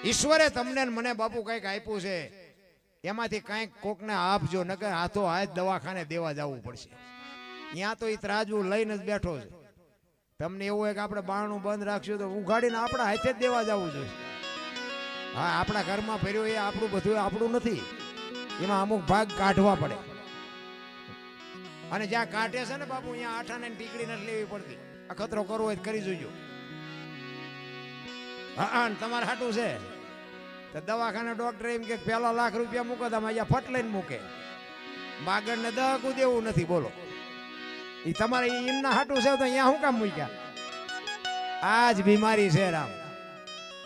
ઈશ્વરે તમને મને બાપુ કંઈક આપ્યું છે, એમાંથી કંઈક કોકને આપજો, નકર હાથો હાથ દવાખાને દેવા જવું પડશે. ત્યાં તો એ ત્રાજુ લઈને જ બેઠો છે. તમને એવું હોય કે આપણે બારણું બંધ રાખશું તો ઉઘાડીને આપણા હાથે જ દેવા જવું જોઈએ. હા, આપણા ઘરમાં ફેર્યો એ આપણું બધું આપણું નથી, એમાં અમુક ભાગ કાઢવા પડે. અને જ્યાં કાઢે છે ને બાપુ, અહીંયા આઠાને ટીકડી નથી લેવી પડતી. અખતરો કરવો હોય કરી જોજો. હા, તમારે હાટું છે તો દવાખાને ડોક્ટર એમ કે પેલા ₹1,00,000 મૂકો, તમે અહીંયા ફટ લઈને મૂકે. બાગડને દહકું દેવું નથી. બોલો, એ તમારે એમના હાટું છે તો અહીંયા શું કામ મૂક્યા? આ જ બીમારી છે રામ.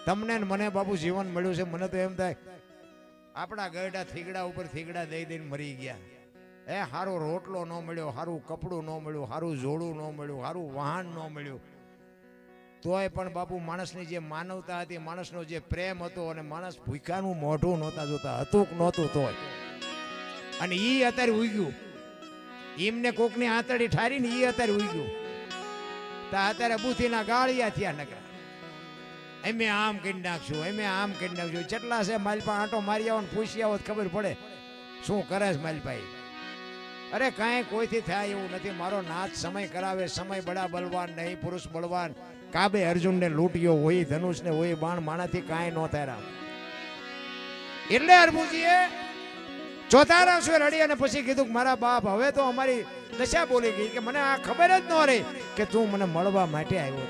તમને ને મને બાપુ જીવન મળ્યું છે, મને તો એમ થાય આપણા ગયડા થીગડા ઉપર થીગડા દઈ દઈને મરી ગયા. સારો રોટલો ન મળ્યો, સારું કપડું ન મળ્યું, સારું જોડું ન મળ્યું, સારું વાહન ન મળ્યું, તોય પણ બાપુ માણસની જે માનવતા હતી, માણસનો જે પ્રેમ હતો, અને માણસ ભૂખ્યાનું મોઢું નહોતા જોતા, હતું કે નહોતું તોય. અને એ અત્યારે ઉગ્યું, એમને કોકની આંતળી ઠારી ને એ અત્યારે ઉગ્યું. તો અત્યારે બુથીના ગાળિયા થયા નકરા. એમે આમ કરી નાખશું, એમે આમ કરી નાખશું. કેટલા છે માલપા આંટો મારી આવો ને પૂછી આવો ખબર પડે શું કરે છે માલભાઈ. અરે કાંઈ કોઈથી થાય એવું નથી. મારો નાથ સમય કરાવે, સમય બડા બલવાન નહીં, પુરુષ બળવાન. કાબે અર્જુનને લૂંટ્યો હોય, ધનુષને હોય બાણ, માણાથી કાંઈ ન થાય રામ. એટલે અર્બુજીએ ચોથા રાશે રડી અને પછી કીધું કે મારા બાપ, હવે તો અમારી દશા બોલી ગઈ કે મને આ ખબર જ ન રહી કે તું મને મળવા માટે આવ્યો.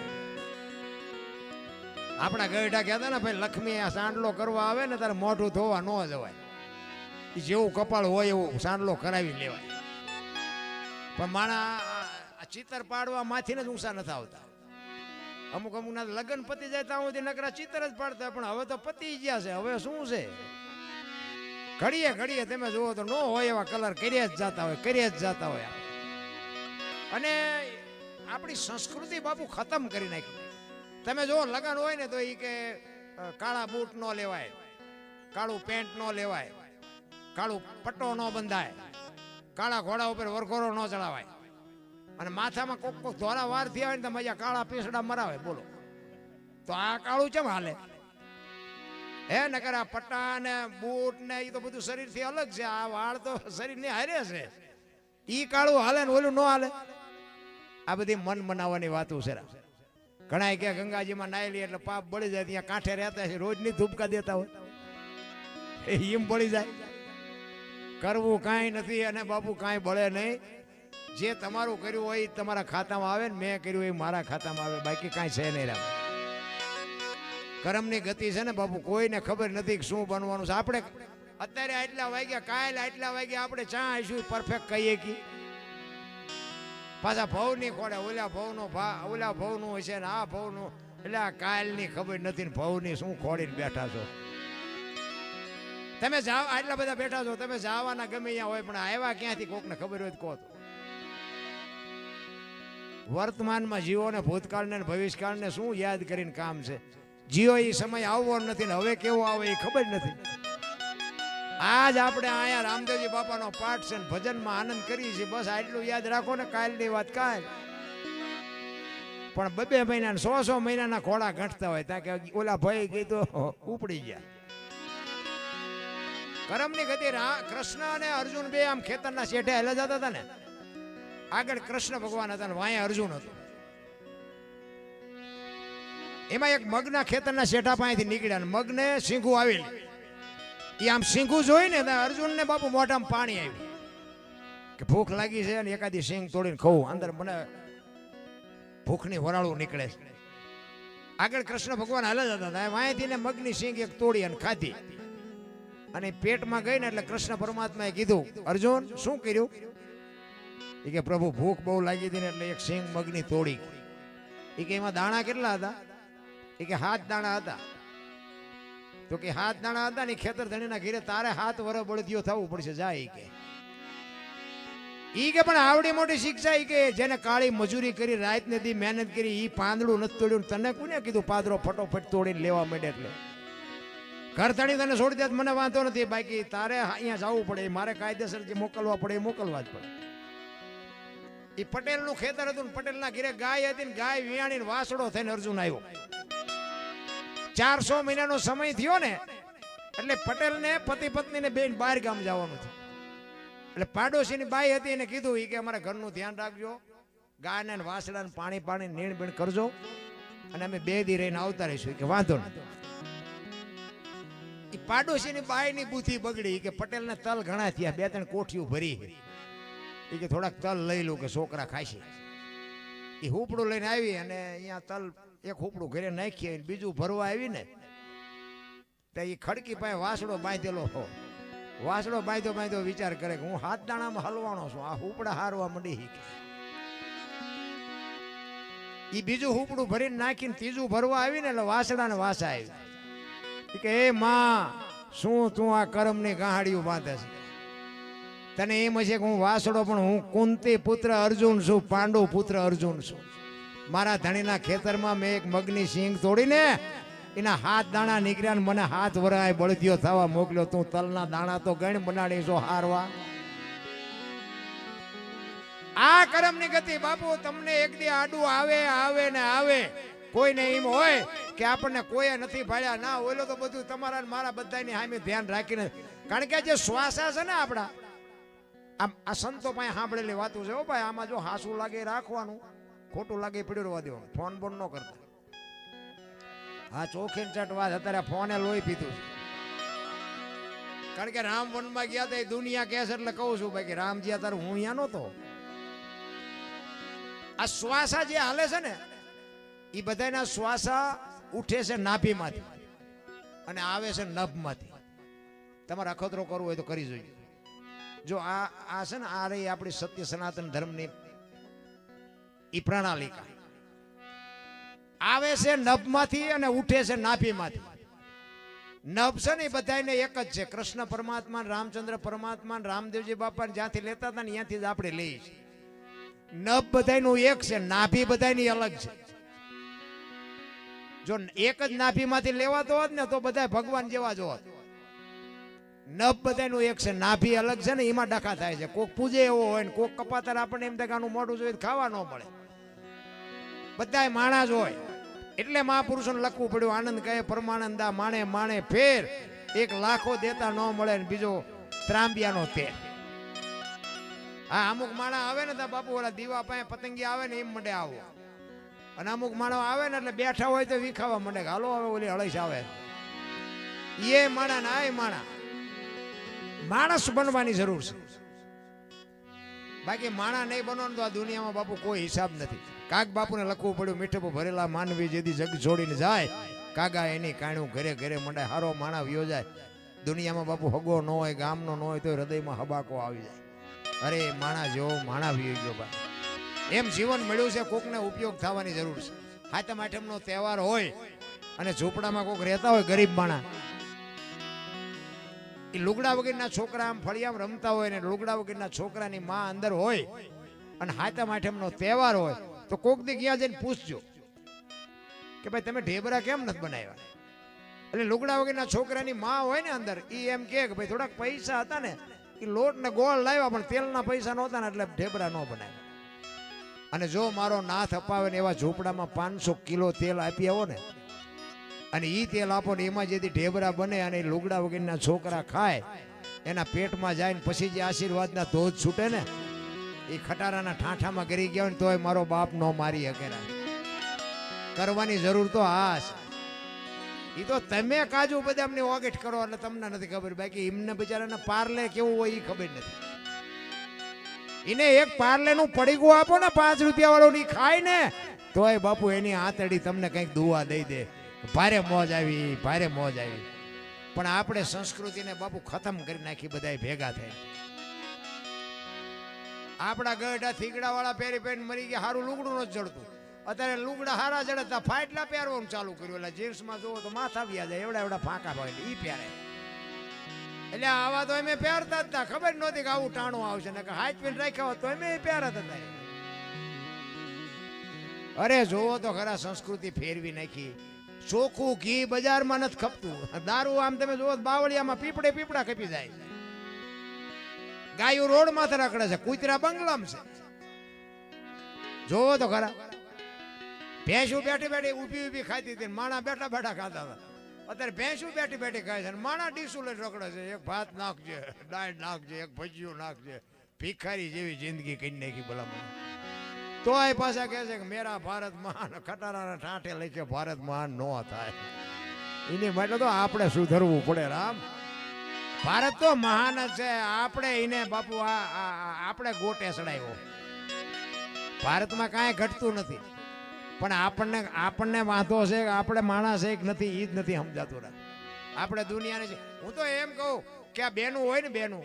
આપણા ગયઢા કહેતા ને ભાઈ, લક્ષ્મી આ સાંડલો કરવા આવે ને તારે મોઢું ધોવા ન જવાય. જેવું કપાળ હોય એવું સાંડલો કરાવી લેવાય. પણ માણા ચિત્તર પાડવા માંથી જ ઊંચા નથી આવતા. અમુક ના લગ્ન પતી જાય ત્યાં સુધી નકરા ચિત્તર જ પાડતા. પણ હવે તો પતી ગયા છે, હવે શું છે? ઘડીએ ઘડીએ તમે જુઓ તો ન હોય એવા કલર કર્યા જ જતા હોય, કર્યા જ જતા હોય. અને આપણી સંસ્કૃતિ બાપુ ખતમ કરી નાખી. તમે જો લગ્ન હોય ને તો એ કે કાળા બૂટ ન લેવાય, કાળું પેન્ટ ન લેવાય, કાળું પટ્ટો ન બંધાય, કાળા ઘોડા ઉપર વરઘોડો ન ચડાવાય, અને માથામાં કોક કોક ધોરા વાર થયા હોય ને તો મજા કાળા પીસડા મરાવે. બોલો, તો આ કાળું કેમ હાલે? નકર આ પટ્ટા ને બૂટ ને એ તો બધું શરીરથી અલગ છે. આ વાળ તો શરીરની હારે છે. ઈ કાળું હાલે ને ઓલું ન હાલે. આ બધી મન મનાવવાની વાતો છે. ઘણા કે ગંગાજીમાં નાઈ લે એટલે પાપ બળી જાય, ત્યાં કાંઠે રહેતા છે, રોજ ની ધૂપકા દેતા હોય, એમ બળી જાય. કરવું કાંઈ નથી, અને બાપુ કાંઈ બળે નહીં. જે તમારું કર્યું હોય તમારા ખાતામાં આવે ને મેં કર્યું હોય મારા ખાતામાં આવે, બાકી કાંઈ છે નહીં. રામ કરમની ગતિ છે ને બાપુ, કોઈને ખબર નથી શું બનવાનું છે. આપણે અત્યારે આટલા વાગ્યા, કાલે આટલા વાગ્યા આપણે ચા આવીશું પરફેક્ટ કહીએ કે પાછા ભવની ખોડે ઓલા ભવનો ઓલા ભવનું હશે ને આ ભવનું, એટલે આ કાલની ખબર નથી ને ભવની શું ખોડીને બેઠા છો તમે. જાવ આટલા બધા બેઠા છો, તમે જવાના ગમે ત્યાં હોય, પણ આવ્યા ક્યાંથી કોકને ખબર હોય તો કહો. વર્તમાનમાં જીવો ને ભૂતકાળને ભવિષ્યકાળને શું યાદ કરીને કામ છે? જીવો એ સમય આવવો નથી ને હવે કેવો આવે એ ખબર નથી. આજ આપણે અહીંયા રામદેવજી બાપાનો પાઠ છે ને ભજનમાં આનંદ કરીએ છીએ. બસ આટલું યાદ રાખો ને, કાલની વાત કાલ. પણ 2 મહિના 100 મહિનાના ખોડા ઘટતા હોય ત્યાં કે ઓલા ભાઈ ગઈ તો ઉપડી ગયા. કરમની ગતિ. કૃષ્ણ અને અર્જુન બે આમ ખેતરના શેઠે હેલા જતા હતા ને, આગળ કૃષ્ણ ભગવાન હતા ને વાંહે અર્જુન હતો. એમાં એક મગના ખેતરના શેઠા પાસેથી નીકળ્યા ને મગને સિંગું આવેલી. એ આમ સિંગું જોઈ ને અર્જુનને બાપુ મોઢામાં પાણી આવ્યું કે ભૂખ લાગી છે અને એકાદી સિંગ તોડીને ખાવું, અંદર મને ભૂખની વરાળું નીકળે છે. આગળ કૃષ્ણ ભગવાન હાલે જતા હતા, વાંહેથી ને મગની સિંગ એક તોડી અને ખાધી, અને પેટમાં ગઈ ને એટલે કૃષ્ણ પરમાત્માએ કીધું, અર્જુન શું કર્યું? એ કે પ્રભુ ભૂખ બહુ લાગી હતી ને એટલે એક સિંગ મગની તોડી. એ કે એમાં દાણા કેટલા હતા? એ કે 7 દાણા હતા. તો કે 7 દાણા હતા ને ખેતર ધણીના ઘીરે તારે 7 વર્ષ બળદિયો થવું પડશે. જાય કે ઈ કે પણ આવડી મોટી શિક્ષા ઈ કે જેને કાળી મજૂરી કરી, રાત ને દી મહેનત કરી, ઈ પાંદડું નથી તોડ્યું. તને કોને કીધું પાદરો ફટોફટ તોડીને લેવા માંડે? એટલે ઘર ધણી તને છોડી દે મને વાંધો નથી, બાકી તારે અહીંયા જવું પડે, મારે કાયદેસર જે મોકલવા પડે એ મોકલવા જ પડે. એ પટેલનું ખેતર હતું, પટેલના ઘરે ગાય હતી ને ગાય વિયાણીને વાસડો થઈને અર્જુન આવ્યો. 400 મહિનાનો સમય થયો ને એટલે પટેલ ને પતિ પત્ની ને બેન બહાર ગામ જવાનું છે. એટલે પાડોશીની બાઈ હતી એને કીધું કે અમારા ઘરનું ધ્યાન રાખજો, ગાયને વાસડાને પાણી નીણ બીણ કરજો અને અમે 2 દી રહીને આવતા રહીશું કે વાંધો નહીં. એ પાડોશીની બાઈની બુદ્ધિ બગડી કે પટેલને તલ ઘણા થયા, 2-3 કોઠીઓ ભરી એ કે થોડાક તલ લઈ લો કે છોકરા ખાશે. એ હુપડું લઈને આવી અને અહીંયા તલ એક હુપડું ઘરે નાખીએ, બીજું ભરવા આવી ને તો એ ખડકી પાસે વાસડો બાંધેલો હો. વાસડો બાંધ્યો વિચાર કરે કે હું 7 દાણામાં હલવાનો છું, આ હુપડા હારવા માંડી. એ બીજું હુપડું ભરીને નાખીને ત્રીજું ભરવા આવી ને એટલે વાસડા ને વાસા આવી કે એ માં શું તું આ કરમની ગાહડીઓ બાંધે છે? તને એમ હશે કે હું વાસડો, પણ હું કુંતી પુત્ર અર્જુન છું, પાંડુ પુત્ર અર્જુન છું. મારા ધણીના ખેતરમાં મેં એક મગની સિંગ તોડીને એના 7 દાણા નીકળ્યા ને મને 7 વરાય બળદિયો થવા મોકલ્યો. તું તલના દાણા તો ગણ બનાડી છો હારવા. આ કરમની ગતિ બાપુ તમને એક દી આડું આવે ને આવે. કોઈને એમ હોય કે આપણને કોઈ નથી ભાળ્યા, ના ઓલો તો બધું તમારા ને મારા બધાની સામે ધ્યાન રાખીને. કારણ કે જે શ્વાસા છે ને આપણા, આ સંતો પાસે સાંભળેલી વાતો છે. ભાઈ આમાં જો હાસું લાગે રાખવાનું, ખોટું લાગે પીડ્યું રહેવા દેવાનું, ફોન બોન ન કરતા. હા ચોખીન ચટ વાત, અત્યારે ફોને લોહી પીધું છે. કારણ કે રામ વનમાં ગયા હતા એ દુનિયા કહે છે એટલે કહું છું ભાઈ કે રામજી અત્યારે હું અહીંયા નહોતો. આ શ્વાસા જે હાલે છે ને એ બધાના શ્વાસા ઉઠે છે નાભીમાંથી અને આવે છે નભમાંથી. તમારે અખતરો કરવો હોય તો કરી જોઈએ. જો આ છે ને આ રહી આપણી સત્ય સનાતન ધર્મની ઈ પ્રણાલિકા. આવે છે નભમાંથી અને ઉઠે છે નાભીમાંથી. નભ છે ને એ બધાને એક જ છે. કૃષ્ણ પરમાત્મા, રામચંદ્ર પરમાત્મા, રામદેવજી બાપા જ્યાંથી લેતા હતા ને ત્યાંથી જ આપણે લઈએ છીએ. નભ બધાયનું એક છે, નાભી બધાયની અલગ છે. જો એક જ નાભીમાંથી લેવાતો હોત ને તો બધા ભગવાન જેવા જ હોત. નભ બધાયનું એક છે, નાભી અલગ છે ને એમાં ડખા થાય છે. કોક પૂજે એવો હોય ને કોક કપાતર આપણને એમ દેખાનું મોઢું જોઈએ ખાવા ન મળે. બધાય માણસ હોય એટલે મહાપુરુષોને લખવું પડ્યું. આનંદ કહે પરમાનંદા માણે માણે ફેર, 1 લાખો દેતા ન મળે ને બીજો ત્રાંબિયાનો તેર. હા અમુક માણા આવે ને તો બાપુ ઓલા દીવા પાસે પતંગી આવે ને એમ મંડે આવો, અને અમુક માણો આવે ને એટલે બેઠા હોય તો વિખાવા મંડે કે હાલો હવે ઓલી હળઈશ આવે. એ માણા ના એ માણસ બનવાની જરૂર છે. બાકી માણા નહીં બનવાનું તો આ દુનિયામાં બાપુ કોઈ હિસાબ નથી. કાગ બાપુને લખવું પડ્યું મીઠપો ભરેલા માનવી જેદી જગ છોડીને જાય, કાગા એની કાણું ઘરે ઘરે મંડાય. હારો માણા વ્યો જાય. દુનિયામાં બાપુ હગો ન હોય, ગામનો ન હોય તો હૃદયમાં હબાકો આવી જાય. અરે માણા જેવો માણા વ્યો ગયો ભાઈ. એમ જીવન મળ્યું છે, કોકને ઉપયોગ થવાની જરૂર છે. સાતમ આઠમનો તહેવાર હોય અને ઝૂંપડામાં કોક રહેતા હોય ગરીબ માણા, એ લુગડા વગરના છોકરા આમ ફળિયામાં રમતા હોય ને લુગડા વગરના છોકરાની માં અંદર હોય અને સાતમ આઠમનો તહેવાર હોય તો કોક દી ગયા જઈને પૂછજો કે ભાઈ તમે ઢેબરા કેમ નથી બનાવ્યા. એટલે લુગડા વગરના છોકરાની માં હોય ને અંદર, એ એમ કે ભાઈ થોડાક પૈસા હતા ને એ લોટ ને ગોળ લાવ્યા પણ તેલના પૈસા નહોતા ને એટલે ઢેબરા ન બનાવ્યા. અને જો મારો નાથ અપાવે ને એવા ઝૂંપડામાં 500 કિલો તેલ આપી આવો ને અને ઈ તેલ આપો ને એમાં જેથી ઢેબરા બને અને લુગડા વગરના છોકરા ખાય, એના પેટમાં જાય ને પછી જે આશીર્વાદના ધોધ છૂટે ને એ ખટારાના ઠાઠામાં કરી ગયા ને તોય મારો બાપ નો મારી હકેરા. કરવાની જરૂર તો આ છે. એ તો તમે કાજુ બદામની ઓગેટ કરો એટલે તમને નથી ખબર. બાકી એમને બિચારાને પાર્લે કેવું હોય એ ખબર નથી. એને એક પાર્લે નું પડીકું આપો ને 5 રૂપિયા વાળું ખાય ને તોય બાપુ એની આંતડી તમને કઈક દુઆ દઈ દે, ભારે મોજ આવી, ભારે મોજ આવી. પણ આપણે સંસ્કૃતિને બાપુ ખતમ કરી નાખી બધા ભેગા થઈ. આપણા ગઢા થીગડા વાળા પહેરી પહેરીને મરી ગયા, સારું લુગડું નથી જડતું. અત્યારે લુગડા હારા જડતા ફાટલા પહેરવાનું ચાલુ કર્યું. એટલે જીન્સમાં જોવો તો માથા વ્યા જાય એવડા એવડા ફાંકા હોય ઈ પહેરે. એટલે આવા તો અમે પહેરતા જ હતા, ખબર નહોતી કે આવું ટાણું આવશે ને હાથ પીને રાખ્યા હોત તો અમે પહેરતા હતા. અરે જોવો તો ખરા સંસ્કૃતિ ફેરવી નાખી. ચોખ્ખું ઘી બજારમાં નથી ખપતું. દારૂ આમ તમે જોવો બાવળિયામાં પીપડા કપી જાય. ગાયું રોડ માથે રખડે છે, કૂતરા બંગલામાં છે. જોવો તો ખરા. ભેંસું બેઠી બેઠી ઊભી ખાતી હતી, માણા બેઠા બેઠા ખાતા હતા. અત્યારે ભેંસું બેઠી બેઠી ખાય છે, માણા ડીસું લઈ રખડે છે, એક ભાત નાખજે, દાળ નાખજે, એક ભજીયું નાખજે, ભિખારી જેવી જિંદગી કરી નાખી ભલામણ. તો એ પાછા કહે છે કે મેરા ભારત મહાન, ખટારાના ઠાઠે લખે ભારત મહાન ન થાય. એની માટે તો આપણે સુધરવું પડે રામ. ભારત તો મહાન જ છે, આપણે એને બાપુ આપણે ગોટે ચડાવ્યો. ભારતમાં કાંઈ ઘટતું નથી, પણ આપણને વાંધો છે કે આપણે માણસ એક નથી, એ જ નથી સમજાતું. આપણે દુનિયાને છે. હું તો એમ કહું કે આ બેનું હોય ને, બેનું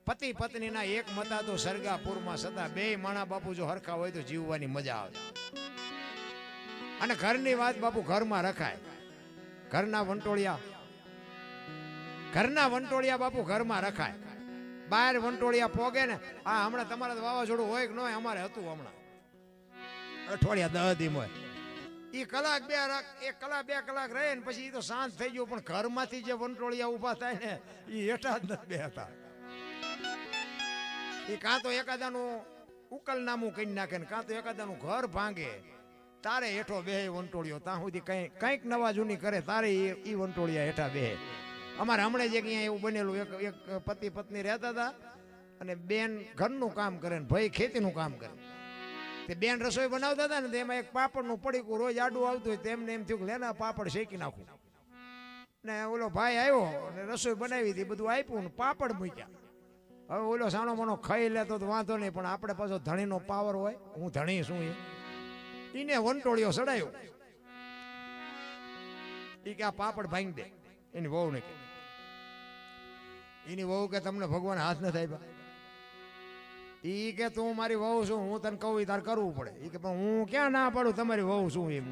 પતિ પત્નીના એક મતા તો સરગાપુરમાં સદા બે માણા બાપુ જો હરખા હોય તો જીવવાની મજા આવે. અને ઘરની વાત બાપુ ઘરમાં રખાય. ઘરના વંટોળિયા બાપુ ઘરમાં રખાય. બહાર વંટોળિયા પોગે ને, હા હમણાં તમારે વાવાઝોડું હોય કે ન હોય, અમારે હતું હમણાં અઠવાડિયા 10 દી હોય. એ કલાક બે કલાક રહે ને પછી એ તો શાંત થઈ ગયું, પણ ઘરમાંથી જે વંટોળિયા ઊભા થાય ને એ હેઠા જ નથી બેહતા. એ કાં તો એકાદાનું ઉકલનામું કરી નાખે ને કાં તો એકાદાનું ઘર ભાંગે, તારે હેઠો બેહે વંટોળિયો. ત્યાં સુધી કંઈક નવા જૂની કરે તારે એ વંટોળિયા હેઠા બેહે. અમારે હમણાં જ અહીંયા એવું બનેલું, એક પતિ પત્ની રહેતા હતા અને બેન ઘરનું કામ કરે ને ભાઈ ખેતીનું કામ કરે. તે બેન રસોઈ બનાવતા હતા ને તેમાં એક પાપડનું પડીકું રોજ આડું આવતું હોય, તેમને એમ થયું કે લેના પાપડ શેકી નાખું. ને ઓલો ભાઈ આવ્યો અને રસોઈ બનાવી હતી, બધું આપ્યું ને પાપડ મૂક્યા. હવે ઓલો સાનો મનો ખાઈ લેતો તો વાંધો નહીં, પણ આપણે પાછો ધણીનો પાવર હોય, હું ધણી શું એને વંટોળિયો ચડાયો. એ કે આ પાપડ ભાંગી દે. એની વહુ ને કે, એની વહુ કે તમને ભગવાન હાથ નથી આપ્યા. ઈ કે તું મારી વહુ છું, હું તને કહું તારે કરવું પડે. ઈ કે પણ હું ક્યાં ના પાડું, તમારી વહુ છું એમ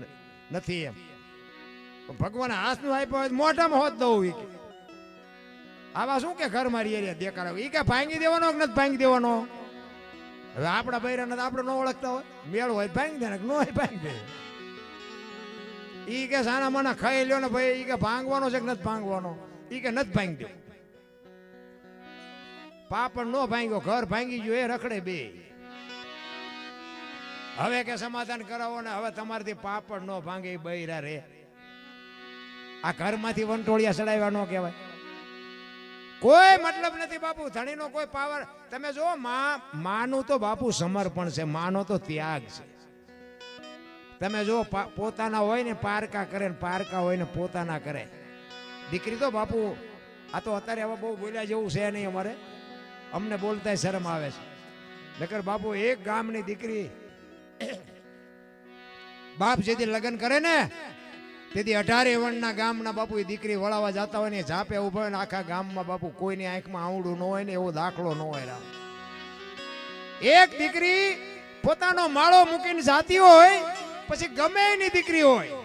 નથી એમ. ભગવાન હાથ નું આપ્યો હોય મોઢામાં હોત દઉં. ઈ કે આવા શું કે ઘર મારી એરિયા દેખાડે. ઈ કે ભાંગી દેવાનો કે નથી ભાંગી દેવાનો. હવે આપણા બૈરાને આપણે ન ઓળખતા હોય, મેળ હોય ભાંગી દે ને ન હોય ભાંગી દે. ઈ કે સાના માના ખાઈ લ્યો ને ભાઈ. ઈ કે ભાંગવાનો છે કે નથી ભાંગવાનો. ઈ કે નથી ભાંગી દો. પાપડ નો ભાંગ્યો, ઘર ભાંગી ગયો, એ રખડે બે. હવે કે સમાધાન કરાવો ને, હવે તમારાથી પાપડ નો ભાંગે બૈરા રે. આ ઘરમાંથી વંટોળિયા ચડાવ્યા ન કહેવાય. કોઈ મતલબ નથી બાપુ, ધણીનો કોઈ પાવર. તમે જો માનું તો બાપુ સમર્પણ છે, માનો તો ત્યાગ છે. તમે જો પોતાના હોય ને પારકા કરે ને પારકા હોય ને પોતાના કરે. દીકરી તો બાપુ આ તો અત્યારે હવે બહુ બોલ્યા જેવું છે નહીં અમારે, અમને બોલતા શરમ આવે છે. નકર બાપુ એક ગામની દીકરી બાપ જેથી લગ્ન કરે ને તેથી 18 વણના ગામના બાપુ એ દીકરી વળાવા જતા હોય ને ઝાપે ઉભા હોય ને આખા ગામમાં બાપુ કોઈની આંખમાં આવડું ન હોય ને એવો દાખલો ન હોય. એક દીકરી પોતાનો માળો મૂકીને જાતી હોય, પછી ગમે એની દીકરી હોય,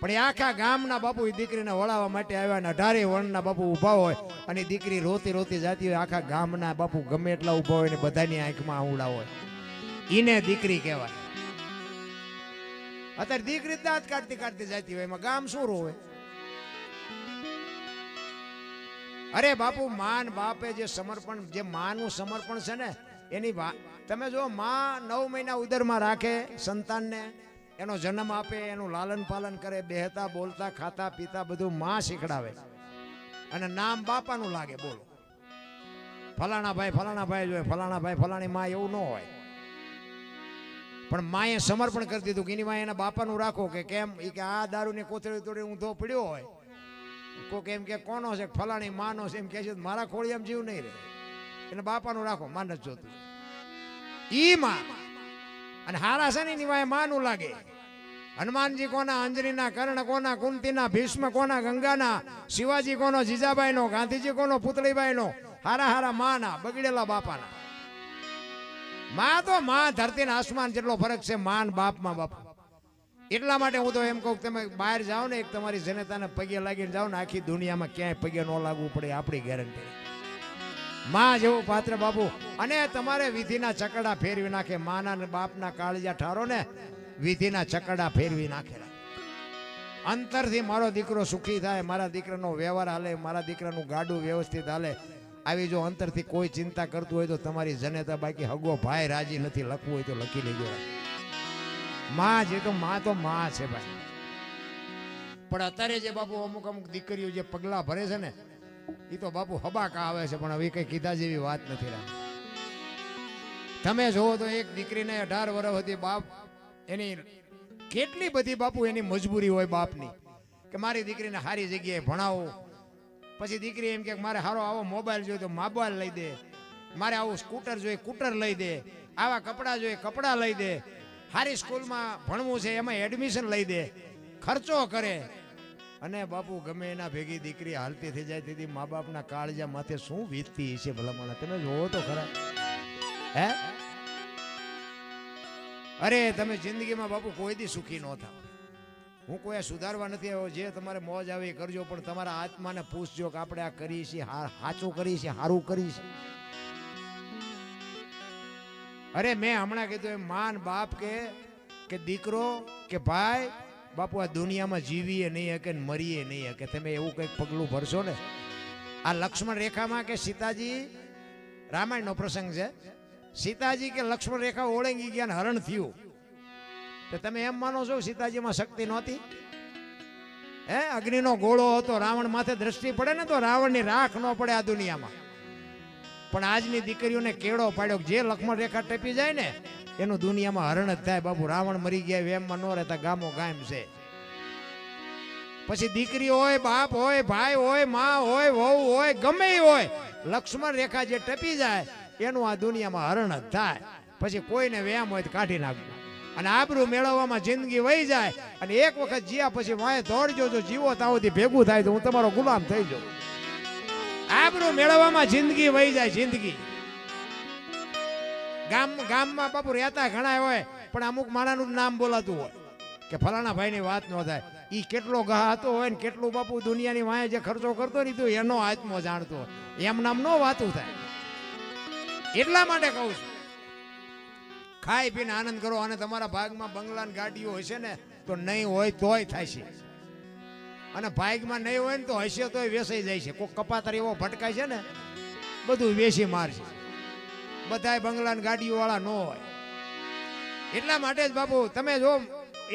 પણ એ આખા ગામના બાપુ એ દીકરીને વળાવવા માટે આવ્યા ને 18 વણના બાપુ ઉભા હોય અને દીકરી રોતી રોતી જાતી હોય. આખા ગામના બાપુ ગમે એટલા ઉભા હોય ને બધાની આંખમાં આવડા હોય, ઈને દીકરી કહેવાય. અત્યારે દીકરી દાંત કાઢતી કાઢતી જતી હોય, એમાં ગામ શું રોવે? અરે બાપુ માન બાપે જે સમર્પણ, જે માનું સમર્પણ છે ને એની તમે જો માં 9 મહિના ઉદરમાં રાખે સંતાનને, એનો જન્મ આપે, એનું લાલન પાલન કરે, બેહતા બોલતા ખાતા પીતા બધું માં શીખડાવે અને નામ બાપાનું લાગે. બોલો ફલાણા ભાઈ જોઈએ, ફલાણા ભાઈ ફલાણી માં, એવું ન હોય. પણ માએ સમર્પણ કરી દીધું કે એની માં એના બાપાનું રાખો. કે કેમ? એ કે આ દારૂની કોથળી તોડી ઊંધો પડ્યો હોય, કોક એમ કે કોનો છે, ફલાણી માનો છે, એમ કે છે મારા ખોળી એમ જીવ નહીં રહે, એને બાપાનું રાખો. માન જ જોતું ઈ માં. અને હારા છે ને એની વાય માનું લાગે. હનુમાનજી કોના? અંજનીના, કર્ણ કોના? કુંતીના, ભીષ્મ કોના? ગંગાના, શિવાજી કોનો? જીજાબાઈનો, ગાંધીજી કોનો? પુતળીબાઈનો. હારા હારા માના, બગડેલા બાપાના. માં તો માં ધરતી ને આસમાન જેટલો ફરક છે માન બાપમાં બાપુ. એટલા માટે હું તો એમ કહું, તમે બહાર જાઓ ને એક તમારી જનતાને પગે લાગીને જાઓ ને, આખી દુનિયામાં ક્યાંય પગે ન લાગવું પડે, આપણી ગેરંટી. માં જેવું પાત્ર બાપુ. અને તમારે વિધિના ચકડા ફેરવી નાખે. માના ને બાપના કાળજા ઠારો ને વિધિના ચકડા ફેરવી નાખેલા. અંતરથી મારો દીકરો સુખી થાય, મારા દીકરાનો વ્યવહાર હાલે, મારા દીકરાનું ગાડું વ્યવસ્થિત હાલે, આવી જો અંતરથી કોઈ ચિંતા કરતું હોય તો તમારી જનેતા, બાકી હગો ભાઈ રાજી નથી, લખવું હોય તો લખી લેજો. માં જે તો માં છે ભાઈ. પણ અત્યારે જે બાપુ અમુક અમુક દીકરીઓ જે પગલા ભરે છે ને એ તો બાપુ હબાકા આવે છે, પણ હવે કઈ કીધા જેવી વાત નથી રાખી. તમે જોવો તો એક દીકરીને 18 વર્ષ હતી, બાપ એની કેટલી બધી બાપુ એની મજબૂરી હોય બાપની કે મારી દીકરીને સારી જગ્યાએ ભણાવો. પછી દીકરી એમ કે મારે સારો આવો મોબાઈલ જોઈએ તો મોબાઈલ લઈ દે, મારે આવું સ્કૂટર જોઈએ સ્કૂટર લઈ દે, આવા કપડાં જોઈએ કપડાં લઈ દે, સારી સ્કૂલમાં ભણવું છે એમાં એડમિશન લઈ દે, ખર્ચો કરે. અને બાપુ ગમે એના ભેગી દીકરી હાલતી થઈ જાય તેથી મા બાપના કાળજા માથે શું વીતતી છે ભલામણ તમે જોવો તો ખરા. હે અરે તમે જિંદગીમાં બાપુ કોઈ દી સુખી ન થાવ. હું કોઈ સુધારવા નથી આવ્યો, જે તમારે મોજ આવે એ કરજો, પણ તમારા આત્માને પૂછજો કે આપણે આ કરીએ છીએ સાચું કરીએ છીએ સારું કરીએ છીએ. અરે મેં હમણાં કીધું એમ માન બાપ કે દીકરો કે ભાઈ બાપુ આ દુનિયામાં જીવીએ નહીં હકે ને મરીએ નહીં હકે. તમે એવું કંઈક પગલું ભરશો ને. આ લક્ષ્મણ રેખામાં કે સીતાજી, રામાયણનો પ્રસંગ છે, સીતાજી કે લક્ષ્મણ રેખા ઓળંગી ગયા ને હરણ થયું, તો તમે એમ માનો છો સીતાજીમાં શક્તિ નહોતી? હે અગ્નિનો ગોળો હતો, રાવણ માથે દ્રષ્ટિ પડે ને તો રાવણની રાખ ન પડે આ દુનિયામાં. પણ આજની દીકરીઓને કેળો પાડ્યો, જે લક્ષ્મણ રેખા ટપી જાય ને એનું દુનિયામાં હરણ જ થાય. બાપુ રાવણ મરી ગયા વેમમાં ન રહેતા ગામો ગામ છે. પછી દીકરી હોય બાપ હોય ભાઈ હોય માં હોય વહુ હોય ગમે હોય, લક્ષ્મણ રેખા જે ટપી જાય એનું આ દુનિયામાં હરણ જ થાય. પછી કોઈને વ્યામ હોય તો કાઢી નાખવું અને આબરૂ મેળવવામાં જિંદગી વહી જાય. અને એક વખત જીયા પછી વાંહે દોડજો, જો જીવો તાવથી ભેગું થાય તો હું તમારો ગુલામ થઈ જાઉં. આબરૂ મેળવવામાં જિંદગી વહી જાય જિંદગી. ગામમાં બાપુ રહેતા ઘણા હોય પણ અમુક માણાનું નામ બોલાતું હોય કે ફલાણા ભાઈની વાત ન થાય. ઈ કેટલો ગહાતો હોય ને કેટલું બાપુ દુનિયાની વાંહે જે ખર્ચો કરતો નહીં તો એનો આત્મો જાણતો હોય, એમ નામ નો વાતું થાય. એટલા માટે કહું છું ખાઈ પીને આનંદ કરો. અને તમારા ભાગમાં બંગલા ગાડીઓ હશે ને તો નહીં હોય તોય થાય છે, અને ભાગમાં નહીં હોય ને તો હશે તોય વેસાઈ જાય છે. કોઈ કપાતર એવો ભટકાય છે ને બધું વેસી મારશે. બધાય બંગલા ગાડીઓ વાળા ન હોય. એટલા માટે જ બાપુ તમે જો,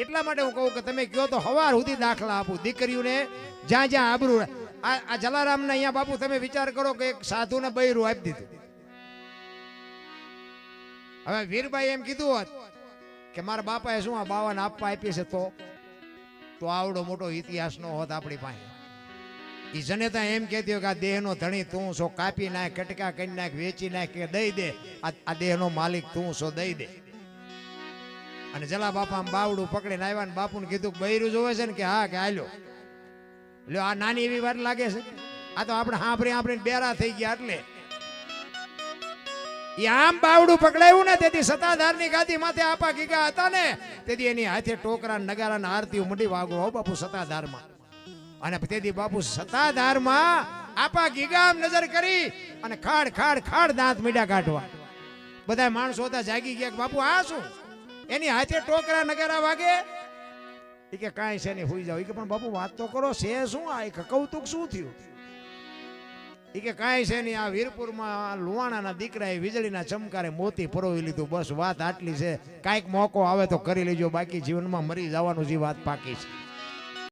એટલા માટે હું કહું કે તમે કહો તો હવાર સુધી દાખલા આપું દીકરીઓને જ્યાં જ્યાં આબરૂ. આ જલારામને અહીંયા બાપુ તમે વિચાર કરો કે એક સાધુને બૈરું આપી દીધું. હવે વીરબાઈ એમ કીધું હોત કે મારા બાપાએ શું આ બાવાને આપવા આપી છે તો આવડો મોટો ઇતિહાસ નો હોત આપણી પાસે. ઈ જનેતા એમ કહેતી હોય કે આ દેહનો ધણી તું છો, કાપી નાખ કટકા કરી નાખ વેચી નાખ કે દઈ દે, આ દેહનો માલિક તું છો દઈ દે. અને જલા બાપા બાવડું પકડીને આવ્યા ને બાપુને કીધું બૈરું જોવે છે ને કે હા કે હાલ્યો લ્યો. આ નાની એવી વાત લાગે છે? આ તો આપણે સાંભળીને બેરા થઈ ગયા. એટલે આમ બાવડું પકડાયું ને તેથી સત્તાધારની ગાદી માથે આપા ગીગા હતા ને તેથી એની હાથે ટોકરા નગારા આરતી મંડી વાગો હો બાપુ સત્તાધારમાં. અને તેથી બાપુ સત્તાધારમાં આપા ગીગામ નજર કરી અને ખાડ ખાડ ખાડ દાંત મીડા કાઢવા. બધા માણસો હતા જાગી ગયા કે બાપુ આ શું? એની હાથે ટોકરા નગારા વાગે. એ કે કાંઈ છે નહીં હોઈ જાવ. એ કે પણ બાપુ વાત તો કરો છે શું? આ કૌતુક શું થયું? એ કે કાંઈ છે નહીં, આ વીરપુરમાં લુવાણાના દીકરાએ વીજળીના ચમકારે મોતી પરોવી લીધું, બસ વાત આટલી છે. કાંઈક મોકો આવે તો કરી લેજો, બાકી જીવનમાં મરી જવાનું જે વાત પાકી છે.